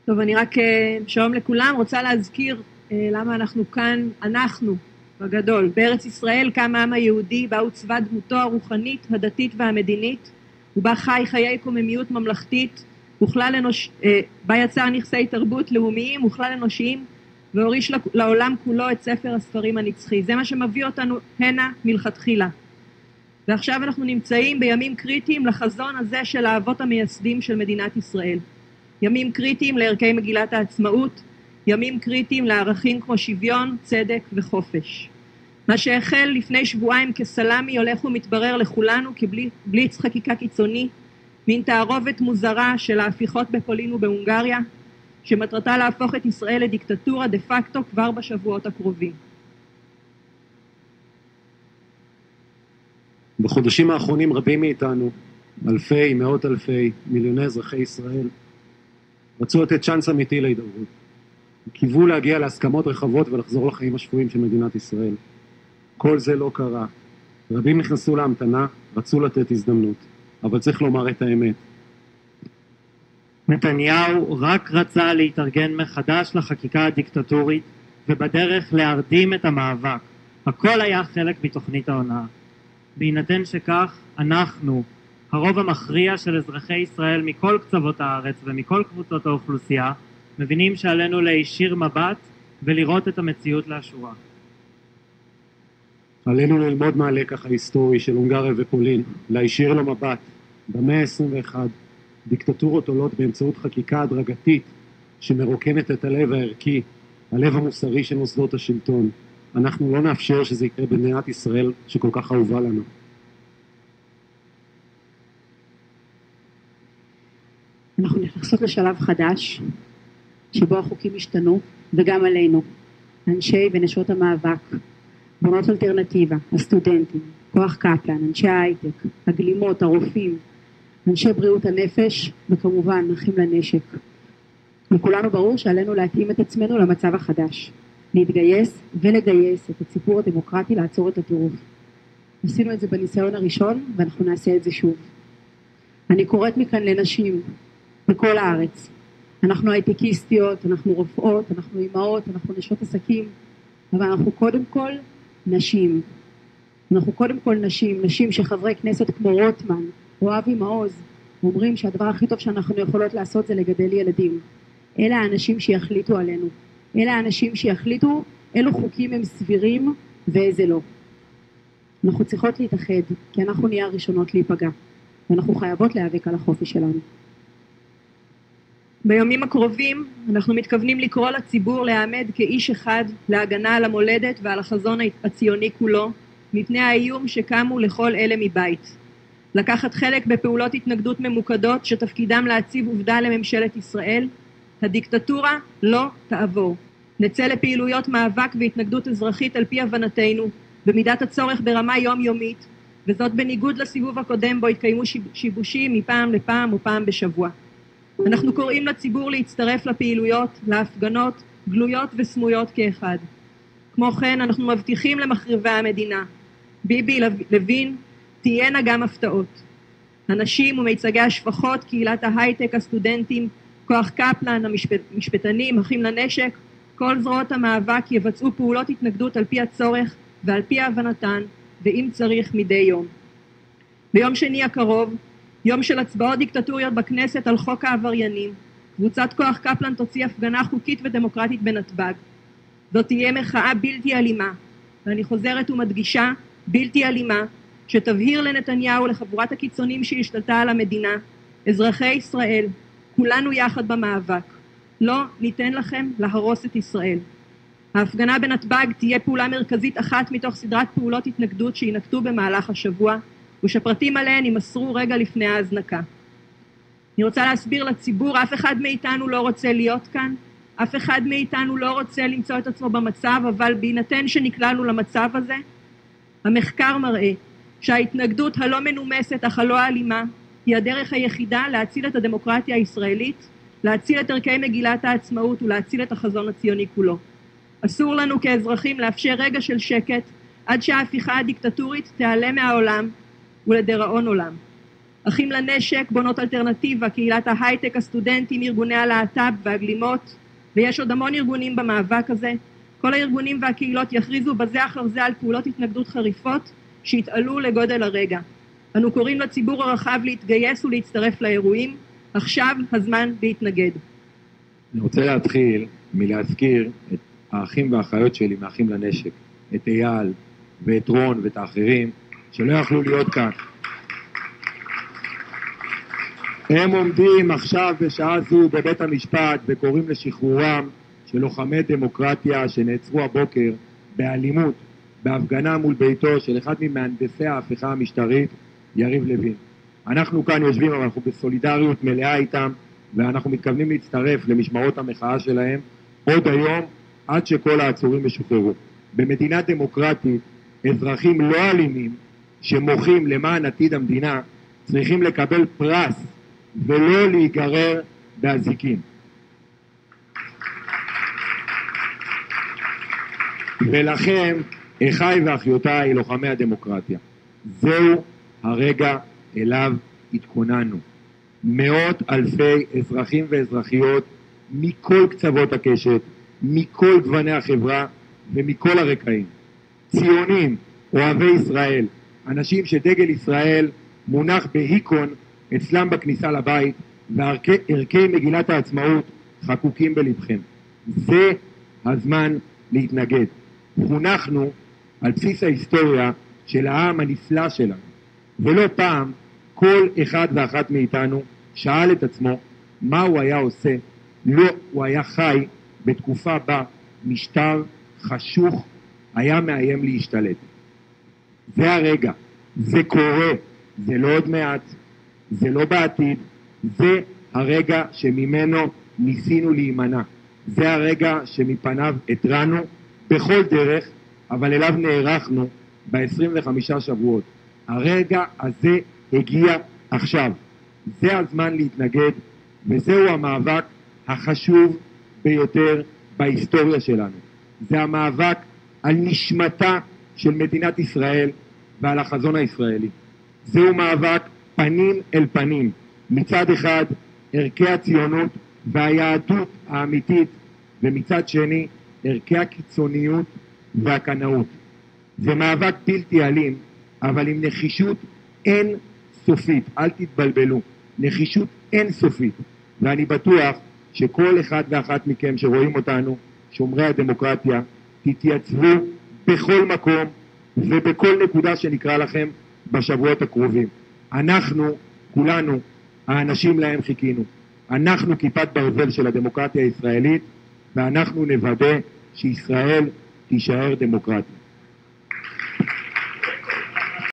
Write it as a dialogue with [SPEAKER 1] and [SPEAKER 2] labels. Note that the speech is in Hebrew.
[SPEAKER 1] טוב, אני רק שלום לכולם, רוצה להזכיר למה אנחנו כאן, אנחנו בגדול. בארץ ישראל קם העם היהודי, בה עוצבה דמותו הרוחנית, הדתית והמדינית, ובה חי חיי קוממיות ממלכתית, בה יצר נכסי תרבות לאומיים וכלל אנושיים, והוריש לעולם כולו את ספר הספרים הנצחי. זה מה שמביא אותנו הנה מלכתחילה. ועכשיו אנחנו נמצאים בימים קריטיים לחזון הזה של האבות המייסדים של מדינת ישראל. ימים קריטיים לערכי מגילת העצמאות, ימים קריטיים לערכים כמו שוויון, צדק וחופש. מה שהחל לפני שבועיים כסלמי הולך ומתברר לכולנו כבליץ חקיקה קיצוני, מין תערובת מוזרה של ההפיכות בפולין ובהונגריה, שמטרתה להפוך את ישראל לדיקטטורה דה פקטו כבר בשבועות הקרובים.
[SPEAKER 2] בחודשים האחרונים רבים מאיתנו, אלפי, מאות אלפי, מיליוני אזרחי ישראל, רצו לתת צ'אנס אמיתי להידברות. קיוו להגיע להסכמות רחבות ולחזור לחיים השפויים של מדינת ישראל. כל זה לא קרה. רבים נכנסו להמתנה, רצו לתת הזדמנות, אבל צריך לומר את האמת.
[SPEAKER 3] נתניהו רק רצה להתארגן מחדש לחקיקה הדיקטטורית, ובדרך להרדים את המאבק. הכל היה חלק מתוכנית ההונאה. בהינתן שכך, אנחנו, הרוב המכריע של אזרחי ישראל מכל קצוות הארץ ומכל קבוצות האוכלוסייה, מבינים שעלינו להישיר מבט ולראות את המציאות לאשורה.
[SPEAKER 2] עלינו ללמוד מהלקח ההיסטורי של הונגריה ופולין, להישיר לו מבט. במאה ה-21 דיקטטורות עולות באמצעות חקיקה הדרגתית שמרוקנת את הלב הערכי, הלב המוסרי של מוסדות השלטון. אנחנו לא נאפשר שזה יקרה במדינת ישראל שכל כך אהובה לנו.
[SPEAKER 4] אנחנו נכנסות לשלב חדש, שבו החוקים השתנו, וגם עלינו, אנשי ונשות המאבק, בונות אלטרנטיבה, הסטודנטים, כוח קפלן, אנשי ההייטק, הגלימות, הרופאים, אנשי בריאות הנפש, וכמובן אחים לנשק. לכולנו ברור שעלינו להתאים את עצמנו למצב החדש, להתגייס ולגייס את הציבור הדמוקרטי לעצור את הטירוף. עשינו את זה בניסיון הראשון, ואנחנו נעשה את זה שוב. אני קוראת מכאן לנשים בכל הארץ. אנחנו הייטקיסטיות, אנחנו רופאות, אנחנו אימהות, אנחנו נשות עסקים, אבל אנחנו קודם כל נשים. אנחנו קודם כל נשים שחברי כנסת כמו רוטמן או אבי מעוז אומרים שהדבר הכי טוב שאנחנו יכולות לעשות זה לגדל ילדים. אלה האנשים שיחליטו עלינו. אלה האנשים שיחליטו אילו חוקים הם סבירים ואיזה לא. אנחנו צריכות להתאחד, כי אנחנו נהיה הראשונות להיפגע, ואנחנו חייבות להיאבק על החופש שלנו.
[SPEAKER 1] בימים הקרובים אנחנו מתכוונים לקרוא לציבור לעמד כאיש אחד להגנה על המולדת ועל החזון הציוני כולו, מפני האיום שקמו לכל אלה מבית. לקחת חלק בפעולות התנגדות ממוקדות שתפקידם להציב עובדה לממשלת ישראל, הדיקטטורה לא תעבור. נצא לפעילויות מאבק והתנגדות אזרחית על פי הבנתנו, במידת הצורך ברמה יומיומית, וזאת בניגוד לסיבוב הקודם בו התקיימו שיבושים מפעם לפעם או פעם בשבוע. אנחנו קוראים לציבור להצטרף לפעילויות, להפגנות, גלויות וסמויות כאחד. כמו כן, אנחנו מבטיחים למחריבי המדינה, ביבי, לוין, תהיינה גם הפתעות. הנשים ומיצגי השפחות, קהילת ההייטק, הסטודנטים, כוח קפלן, המשפטנים, אחים לנשק, כל זרועות המאבק יבצעו פעולות התנגדות על פי הצורך ועל פי הבנתן, ואם צריך מדי יום. ביום שני הקרוב, יום של הצבעות דיקטטוריות בכנסת על חוק העבריינים, קבוצת כוח קפלן תוציא הפגנה חוקית ודמוקרטית בנתב"ג. זאת תהיה מחאה בלתי אלימה, ואני חוזרת ומדגישה, בלתי אלימה, שתבהיר לנתניהו ולחבורת הקיצונים שהשתלטה על המדינה, אזרחי ישראל, כולנו יחד במאבק. לא ניתן לכם להרוס את ישראל. ההפגנה בנתב"ג תהיה פעולה מרכזית אחת מתוך סדרת פעולות התנגדות שינקטו במהלך השבוע, ושפרטים עליהן יימסרו רגע לפני ההזנקה. אני רוצה להסביר לציבור, אף אחד מאיתנו לא רוצה להיות כאן, אף אחד מאיתנו לא רוצה למצוא את עצמו במצב, אבל בהינתן שנקלענו למצב הזה, המחקר מראה שההתנגדות הלא מנומסת אך הלא אלימה, היא הדרך היחידה להציל את הדמוקרטיה הישראלית, להציל את ערכי מגילת העצמאות ולהציל את החזון הציוני כולו. אסור לנו כאזרחים לאפשר רגע של שקט עד שההפיכה הדיקטטורית תיעלם מהעולם ולדיראון עולם. אחים לנשק, בונות אלטרנטיבה, קהילת ההייטק, הסטודנטים, ארגוני הלהט"ב והגלימות, ויש עוד המון ארגונים במאבק הזה. כל הארגונים והקהילות יכריזו בזה אחר זה על פעולות התנגדות חריפות שהתעלו לגודל הרגע. אנו קוראים לציבור הרחב להתגייס ולהצטרף לאירועים. עכשיו הזמן להתנגד.
[SPEAKER 5] אני רוצה להתחיל מלהזכיר את האחים והאחיות שלי מאחים לנשק, את אייל ואת רון ואת האחרים שלא יכלו להיות כאן. הם עומדים עכשיו בשעה זו בבית המשפט וקוראים לשחרורם של לוחמי דמוקרטיה שנעצרו הבוקר באלימות בהפגנה מול ביתו של אחד ממהנדסי ההפיכה המשטרית, יריב לוין. אנחנו כאן יושבים אבל אנחנו בסולידריות מלאה איתם, ואנחנו מתכוונים להצטרף למשמרות המחאה שלהם עוד היום עד שכל העצורים ישוחררו. במדינה דמוקרטית אזרחים לא אלימים שמוחים למען עתיד המדינה צריכים לקבל פרס ולא להיגרר באזיקים. ולכם, אחיי ואחיותיי לוחמי הדמוקרטיה, זהו הרגע אליו התכוננו. מאות אלפי אזרחים ואזרחיות מכל קצוות הקשת, מכל גווני החברה ומכל הרקעים. ציונים, אוהבי ישראל, אנשים שדגל ישראל מונח בהיקון אצלם בכניסה לבית, וערכי מגילת העצמאות חקוקים בלבכם. זה הזמן להתנגד. חונכנו על בסיס ההיסטוריה של העם הנפלא שלנו, ולא פעם כל אחד ואחת מאיתנו שאל את עצמו מה הוא היה עושה לא הוא היה חי בתקופה בה משטר חשוך היה מאיים להשתלט. זה הרגע, זה קורה, זה לא עוד מעט, זה לא בעתיד, זה הרגע שממנו ניסינו להימנע. זה הרגע שמפניו התרענו בכל דרך, אבל אליו נערכנו ב-25 שבועות. הרגע הזה הגיע עכשיו. זה הזמן להתנגד, וזהו המאבק החשוב ביותר בהיסטוריה שלנו. זה המאבק על נשמתה של מדינת ישראל ועל החזון הישראלי. זהו מאבק פנים אל פנים. מצד אחד ערכי הציונות והיהדות האמיתית, ומצד שני ערכי הקיצוניות והקנאות. זה מאבק בלתי אלים, אבל עם נחישות אין סופית. אל תתבלבלו, נחישות אין סופית. ואני בטוח שכל אחד ואחת מכם שרואים אותנו, שומרי הדמוקרטיה, תתייצבו בכל מקום ובכל נקודה שנקרא לכם בשבועות הקרובים. אנחנו, כולנו, האנשים להם חיכינו. אנחנו כיפת ברזל של הדמוקרטיה הישראלית, ואנחנו נוודא שישראל תישאר דמוקרטית.